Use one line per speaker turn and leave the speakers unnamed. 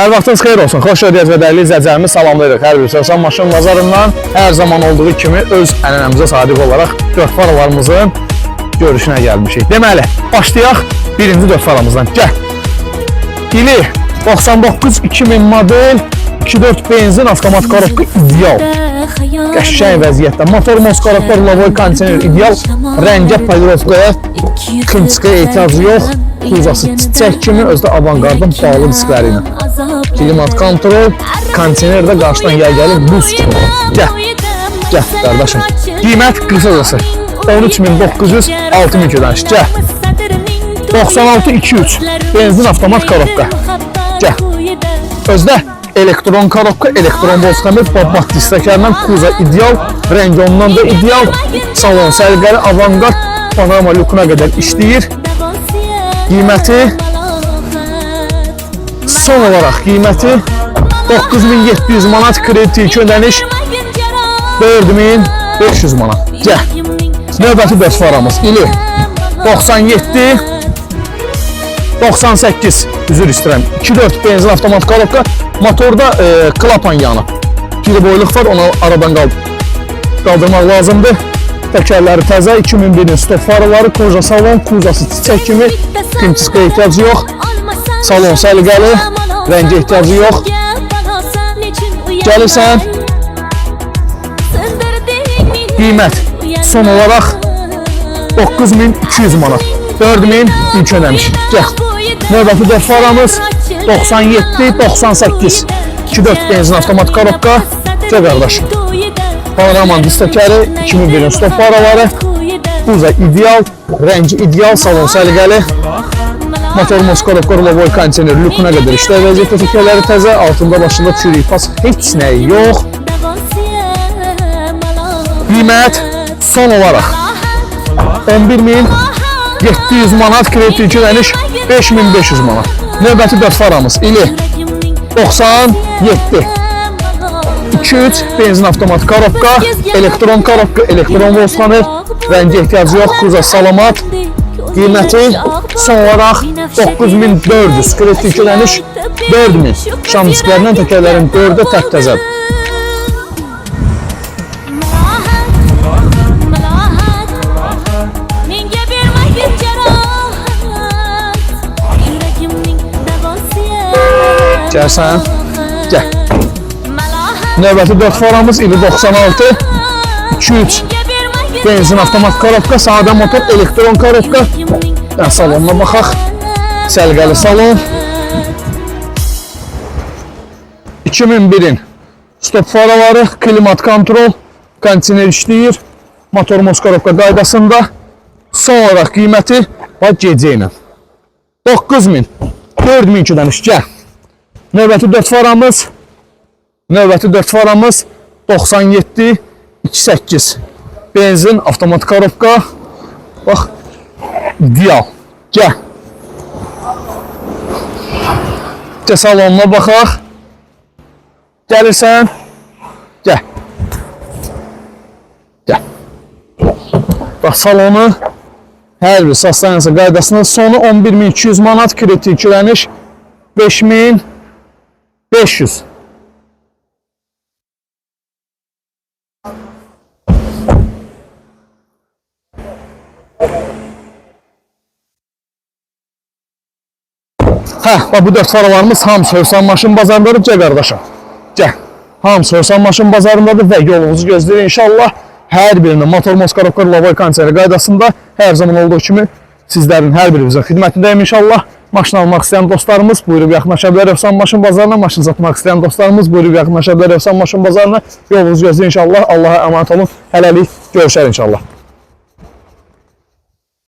Hər vaxtınız xeyir olsun. Xoş gördük və dəyərli izləyicilərimiz salamlayırıq. Hər bir Sövsan Maşın bazarından hər zaman olduğu kimi öz ənənəmizə sadiq olaraq dörd faralarımızın görüşünə gəlmişik. Deməli, başlayaq birinci dörd faramızdan. Gəl. İli 99-2000 model 2.4 benzin avtomat korobka ideal. Qəşəng vəziyyətdə. Motor moskaroqlar, lavoy kondisioner ideal. Rəngə, polirovkaya, kınçıqaya ehtiyacı yox. Kuzası çiçək kimi, özdə avangardın bağlı diskləri ilə. Klimat kontrol, kondisioner də qarşıdan gəlir, buz kimi. Gəl, qardaşım. Qiymət qısacası 13.900, 6.000 ödəniş. Gəl. 96-2.3 benzin avtomat korobka. Gəl. Özdə elektron korobka, elektron bozxəmir, babaq disklərlə kuza ideal, rəng ondan da ideal, salon sərqəli, avangard, panorama lukuna qədər işləyir. Qiyməti son olaraq qiyməti 9700 manat, kredi ödəniş 4500 manat. Gəl. Növbəti 4 faramız ili 97 98 üzr istəyirəm. 2.4 benzin avtomat korobka, motorda klapan yanıb. Bir boyluq var, onu aradan qaldırmaq lazımdır. Təkərləri təzə, 2001-in stop faraları, koja salon, kuzası çiçək kimi, kınçıqaya ehtiyacı yox, salon səliqəli, rəngə ehtiyacı yox. Gəlirsən, qiymət son olaraq 9200 manat, 4000 ilk ödəniş. Gəl. Növbəti 4 faramız 97-98 2.4 benzin avtomat korobka. Gəl qardaşım. Panoraman distekəri, 2001-in stop faraları, kuza ideal, rəngi ideal, salon səliqəli, motor moskaroqlar, lavoy kondisioner, lukuna qədər işlər vəziyyətdə, təkərləri təzə, altında başında çürük pas, heç nəyi yox. Qiymət son olaraq 11700 manat, kredi ödəniş 5500 manat. Növbəti 4 faramız ili 97 2.3 benzin avtomat korobka, elektron korobka, elektron bozxəmir, rəngi ehtiyacı yox, kuza salamat. Qiyməti son olaraq 9400, kredi ödəniş 4000. Şam disklərindən təkərlərin 4-də tək təzədir. Gəlsən, gəl. Növbəti 4 faramız ili 96 2.3 benzin avtomat korobka, sadə motor, elektron korobka. Salonuna baxaq. Səliqəli salon. 2001-in stop faraları, klimat kontrol, kondisioner işləyir, motor moskaroqka qaydasında. Son olaraq qiyməti var gecə ilə 9000, 4000 ödəniş. Gəl. Növbəti 4 faramız 97-28 benzin avtomat korobka. Bax, ideal. Gəl. Gəl salonuna baxaq. Gəlirsən. Gəl. Gəl. Bax, salonu hər bir sastaniyası qaydasının sonu 11200 manat, kredi ödəniş 5500. Bu 4 faralarımız hamısı Sövsan Maşın bazarındadır. Gəl qardaşım. Gəl. Hamısı Sövsan Maşın bazarındadır və yolumuzu gözləyir inşallah. Hər birinin motor moskaroqlar, lavoy kondisioner qaydasında hər zaman olduğu kimi sizlərin hər birimizin xidmətindəyim inşallah. Maşın almaq istəyən dostlarımız buyurub yaxınlaşa bilər Sövsan Maşın bazarına. Maşın satmaq istəyən dostlarımız buyurub yaxınlaşa bilər Sövsan Maşın bazarına. Yolumuzu gözləyir inşallah. Allah'a əmanət olun. Hələlik görüşər inşallah.